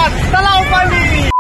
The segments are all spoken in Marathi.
घाटात तलाव पाणी।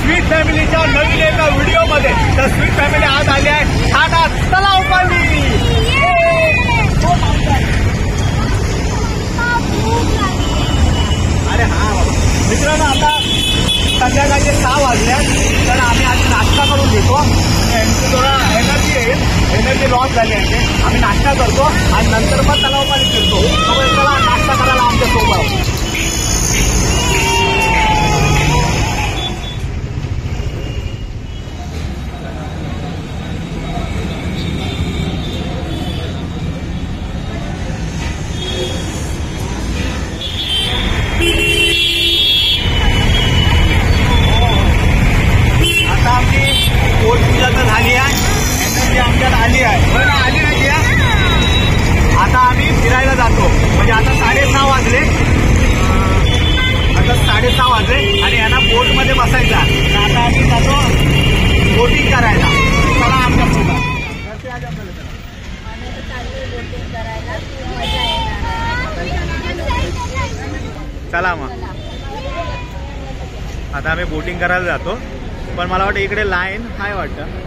स्वीट फॅमिलीच्या नवीन एका व्हिडिओ मध्ये। तर स्वीट फॅमिली आज आली आहे घाटात तलाव पाणी। अरे हा मित्रांनो, आता संध्याकाळचे 6 वाजले, तर आम्ही आज नाश्ता करून घेतो। यांची थोडा एनर्जी येईल, एनर्जी लॉस झाली आहे, आम्ही नाश्ता करतो आणि नंतर मग तलाव पाणी फिरतो। चला नाश्ता करायला आमच्या सोबत। झाली आहे, एनर्जी आमच्यात आली आहे, बरं आली नाही आहे। आता आम्ही फिरायला जातो, म्हणजे आता 6:30 वाजले, आता 6:30 वाजले आणि यांना बोटमध्ये बसायचा। तर आता आम्ही जातो बोटिंग करायला। चला आमच्या सोबत। चला मग आता आम्ही बोटिंग करायला जातो, पण मला वाटतं इकडे लाईन आहे, वाटतं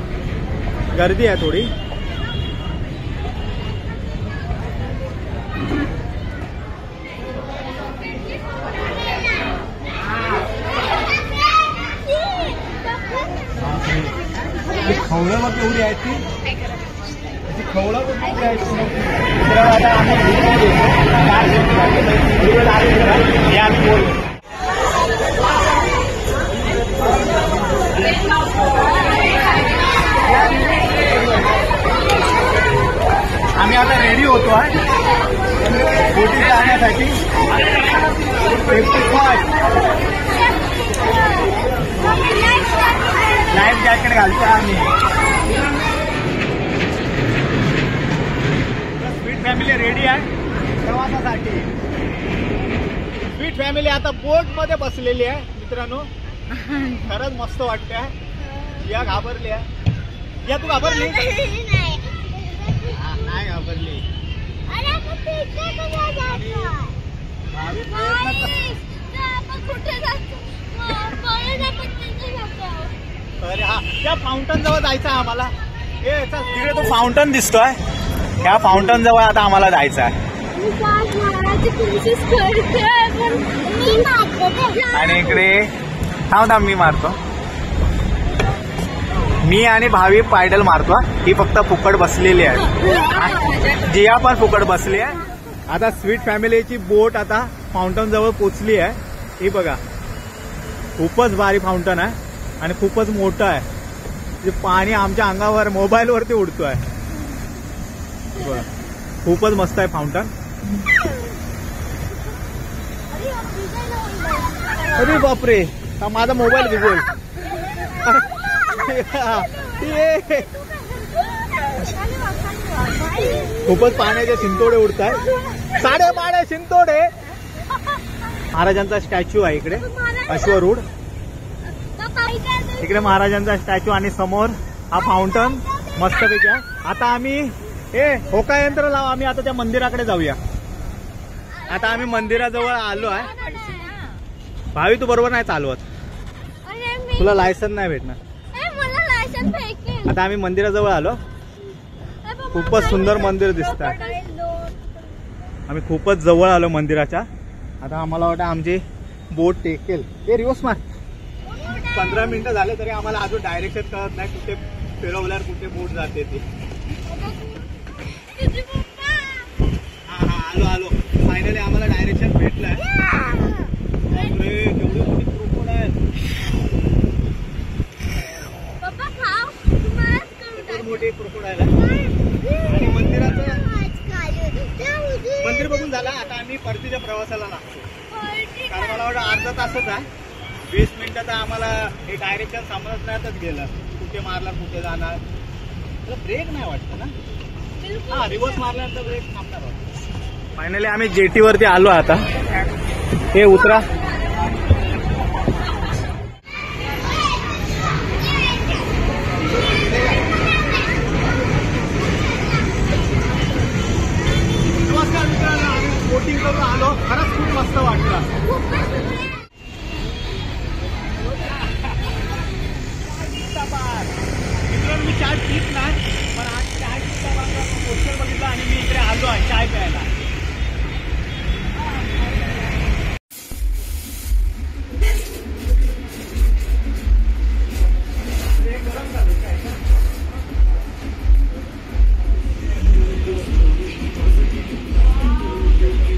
गर्दी आहे थोडी। खवळं मग केवढी आहे ती, खवळं पण केवढी आहे ती। आता आम्ही आम्ही आता रेडी होतो आहे बोटिंग जाण्यासाठी। 55 लाईफ जॅकेट घालतो आम्ही। स्वीट फॅमिली रेडी आहे प्रवासासाठी। स्वीट फॅमिली आता बोट मध्ये बसलेली आहे मित्रांनो, खरंच मस्त वाटतंय। या घाबरली आहे, या तू घाबरली नाही? घाबरली। अरे हा, त्या फाउंटन जवळ जायचं आहे आम्हाला। तिकडे तो फाउंटन दिसतोय, त्या फाउंटन जवळ आता आम्हाला जायचं आहे। आणि इकडे थांब मी मारतो, मी आणि भावी पायडल मारतो। ही फक्त फुकट बसलेली आहे, जिया पण फुकट बसली आहे। आता स्वीट फॅमिलीची बोट आता फाउंटन जवळ पोचली आहे। ही बघा, खूपच भारी फाउंटन आहे आणि खूपच मोठं आहे, जे पाणी आमच्या अंगावर मोबाईल वरती उडतोय। खूपच मस्त आहे फाउंटन। अरे बापरे, माझा मोबाईल भिजेल। खूपच पाण्याचे शिंतोडे उडत आहेत, साडेबाडे शिंतोडे। महाराजांचा स्टॅच्यू आहे इकडे, अश्वरूढ इकडे महाराजांचा स्टॅच्यू आणि समोर हा फाउंटन मस्तपैकी आहे। आता आम्ही होका यंत्र लावा, आम्ही आता त्या मंदिराकडे जाऊया। आता आम्ही मंदिराजवळ आलो आहे। भावी तू बरोबर नाही चालवत, तुला लायसन नाही भेटणार। आता आम्ही मंदिराजवळ आलो, खूपच सुंदर मंदिर दिसत आहे। आम्ही खूपच जवळ आलो मंदिराच्या। आता आम्हाला वाटतं आमची बोट टेकेल। रिवर्स मार। 15 मिनिटं झाले तरी आम्हाला अजून डायरेक्शन कळत नाही, कुठे फिरवल्यावर कुठे बोट जाते ती। हा आलो फायनली आम्हाला डायरेक्शन भेटलंय। केवढी मोठी क्रोकोडाईल आहे। फोडायला. आणि मंदिर बघून झाला. आता आम्ही परतीच्या प्रवासाला लागतो. कारण मला वाटतं अर्धा तासच आहे. 20 मिनिटात आम्हाला हे डायरेक्शन समजण्यातच गेलं. कुठे मारला कुठे जाणार. ब्रेक नाही वाटतं ना. हा रिव्हर्स मारल्यानंतर ब्रेक थांबणार वाटतं. फायनली आम्ही जेटी वरती आलो. आता हे उतरा. नमस्कार मित्रांनो, आम्ही बोटिंग करून आलो. खरंच खूप मस्त वाटलं. मित्रांनो मी चाय पीत नाही, पण आज चाय पोस्टर बघितला आणि मी इकडे आलो आहे चाय प्यायला.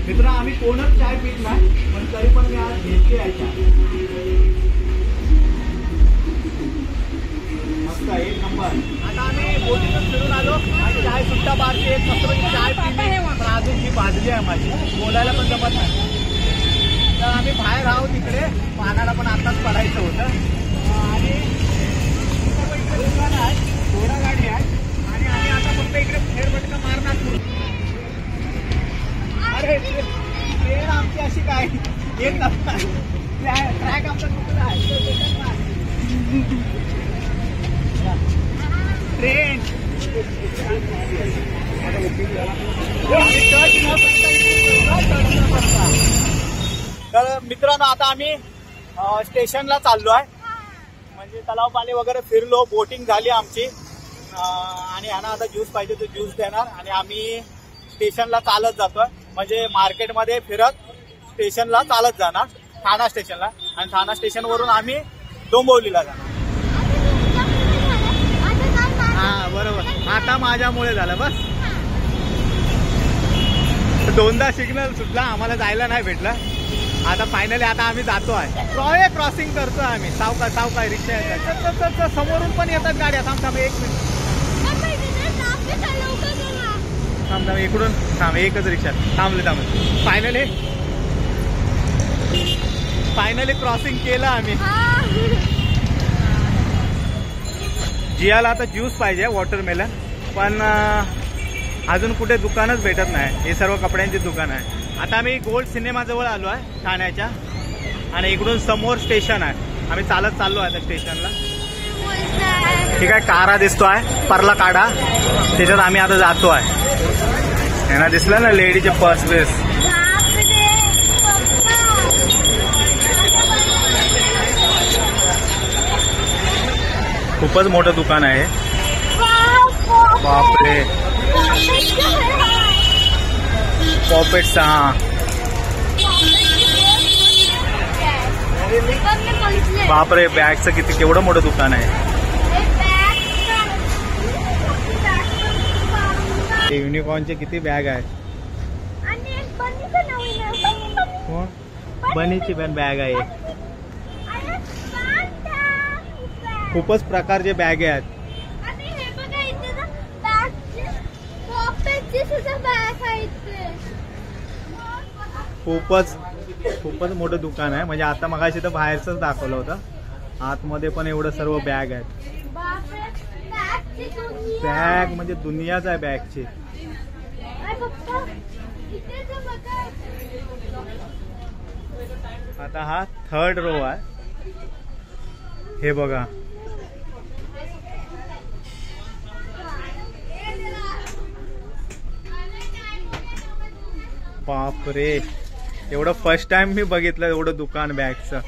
मित्रांनो आम्ही कोणच चाय पीत नाही, पण तरी पण मी आज घेतली आहे चाय. मस्त आहे, एक नंबर. आता आम्ही बोटीतून फिरून आलो आणि चाय सुट्टा बारची एक मस्त चाय पिली. पण अजून ही भाजली आहे माझी, बोलायला पण जमत नाही. तर आम्ही बाहेर आहोत. तिकडे पाण्याला पण आताच पडायचं होतं. आणि इकडे दुकान आहे, घोडा गाडी आहे. आणि आम्ही आता फक्त इकडे फेरफटका मारणार. अरे ट्रेन आमची अशी काय एक ट्रॅक आमचा कुठला आहे. ट्रेन तर मित्रांनो आता आम्ही स्टेशनला चाललो आहे. म्हणजे तलाव पाणी वगैरे फिरलो, बोटिंग झाली आमची. आणि ह्यांना आता ज्यूस पाहिजे तो ज्यूस देणार. आणि आम्ही स्टेशनला चालत जातोय. म्हणजे मार्केटमध्ये फिरत स्टेशनला चालत जाणार, ठाणा स्टेशनला. आणि ठाणा स्टेशनवरून आम्ही डोंबिवलीला जाणार. हा बरोबर, आता माझ्यामुळे झालं. बस दोनदा सिग्नल सुटला, आम्हाला जायला नाही भेटलं. आता फायनली आता आम्ही जातो आहे. क्रॉसिंग करतोय आम्ही. सावकाश सावकाश रिक्षा येतात, समोरून पण येतात गाड्या. थांब एक मिनिट थांब. इकडून थांब, एकच रिक्षा थांबले. फायनली क्रॉसिंग केलं आम्ही. जियाला आता ज्यूस पाहिजे, वॉटरमेलन. पण अजून कुठे दुकानच भेटत नाही. हे सर्व कपड्यांची दुकान आहे. आता आम्ही गोल्ड सिनेमाजवळ आलो आहे ठाण्याच्या. आणि इकडून समोर स्टेशन आहे. आम्ही चालत चाललो आहे स्टेशनला. ठीक आहे, कारा दिसतोय, परला काढा. त्याच्यात आम्ही आता जातो आहे. यांना दिसलं ना लेडीचे पर्स बेस. खूपच मोठं दुकान आहे. बापरे, पॉपेट्स. हा बापरे, बॅगचं किती केवढं मोठं दुकान आहे. युनिकॉर्नचे किती बॅग आहेत. बनीची पण बॅग आहे. खूपच प्रकारचे बॅग आहेत. खूपच मोठं दुकान आहे. म्हणजे आता मगाशी तर बाहेरच दाखवलं होतं. आतमध्ये पण एवढं सर्व बॅग आहेत. बॅग म्हणजे दुनियाच आहे बॅगची. आता हा 3rd रो आहे. हे बघा, बापरे, एवढं फर्स्ट टाइम मी बघितलं एवढं दुकान बॅगचं.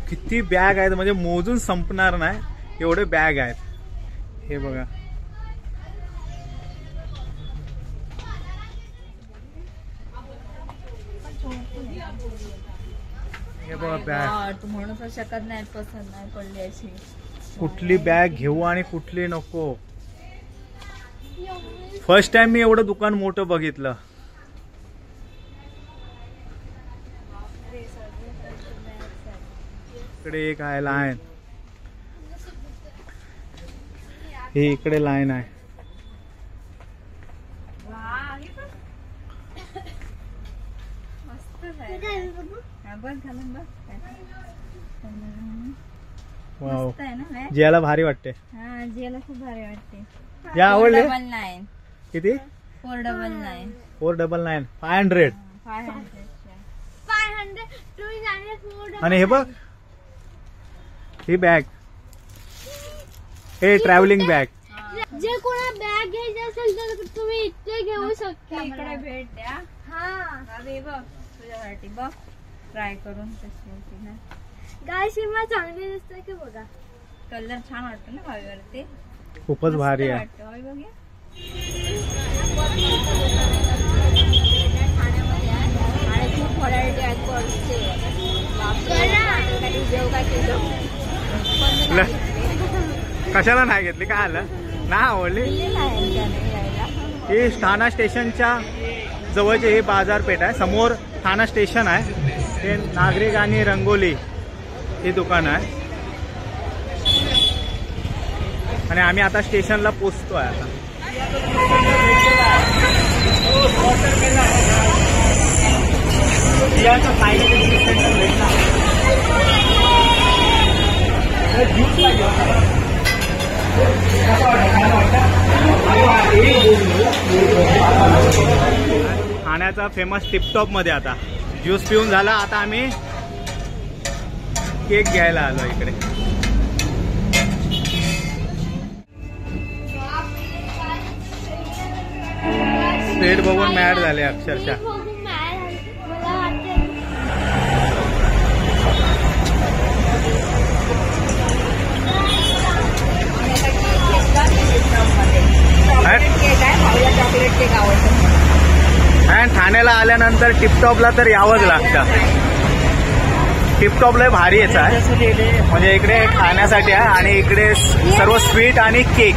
किती बॅग आहेत म्हणजे मोजून संपणार नाही एवढे बॅग आहेत. हे बघा, हे बघा बॅग. म्हणू शकत नाही, पसंत नाही पडली अशी. कुठली बॅग घेऊ आणि कुठली नको. फर्स्ट टाइम मी एवढं दुकान मोठं बघितलं. इकडे एक आहे लाईन, ही इकडे लाईन आहे. वा, हे बघ. मस्तच आहे. हा, बघ घालून बघ. वाव, मस्त आहे ना मॅच? जियाला भारी वाटते. हा, जियाला खूप भारी वाटते. या आवडले 499. किती? 499. 499 500. 500. आणि हे बघ, ही बॅग, हे ट्रॅव्हलिंग बॅग. जे कोणा बॅग घ्यायची असेल तर तुम्ही इथे घेऊ शकता. इकडे भेट द्या. हा अरे बघ तुझ्यासाठी बघ, ट्राय करून कशी होती ना. गाय सीमा चांगली दिसते की बघा. कलर छान वाटतो ना भावीवरती. खूपच भारी आहे. वाटतं भावी बघ. आणि खूप व्हरायटी आहेत पर्सचे. कशाला नाही घेतली, काय आलं नाही आवडली. ही ठाणा स्टेशनच्या जवळचे हे बाजारपेठ आहे. समोर ठाणा स्टेशन आहे. हे नागरिक आणि रंगोली हे दुकान आहे. आणि आम्ही आता स्टेशनला पोचतोय. आता ठाण्याचा फेमस टिपटॉप मध्ये आता ज्यूस पिऊन झाला. आता आम्ही केक घ्यायला आलो इकडे. सेट बघून मॅड झाले अक्षरशः. मला वाटतं चॉकलेट केक आवडतो. आणि ठाण्याला आल्यानंतर टिपटॉपला तर यावंच लागतं. टिपटॉपला भारी यायचं आहे. म्हणजे इकडे खाण्यासाठी आहे आणि इकडे सर्व स्वीट आणि केक.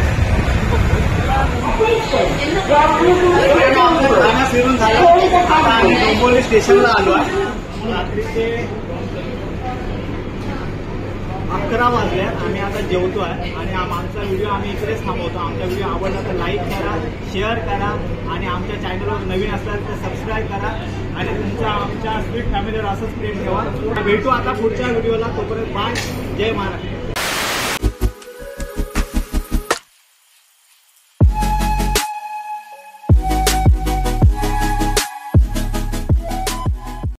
खाना फिरून झाला. आता आम्ही डोंबिवली स्टेशनला आलो आहे. रात्रीचे 11 वाजले. आम्ही आता जेवतो आहे आणि आमचा व्हिडिओ आम्ही इकडेच थांबवतो. आमचा व्हिडिओ आवडला तर लाईक करा, शेअर करा आणि आमच्या चॅनलवर नवीन असाल तर सबस्क्राईब करा. आणि तुमच्या आमच्या स्वीट फॅमिलीवर असंच प्रेम ठेवा. भेटू आता पुढच्या व्हिडिओला. तोपर्यंत बाय. जय महाराष्ट्र.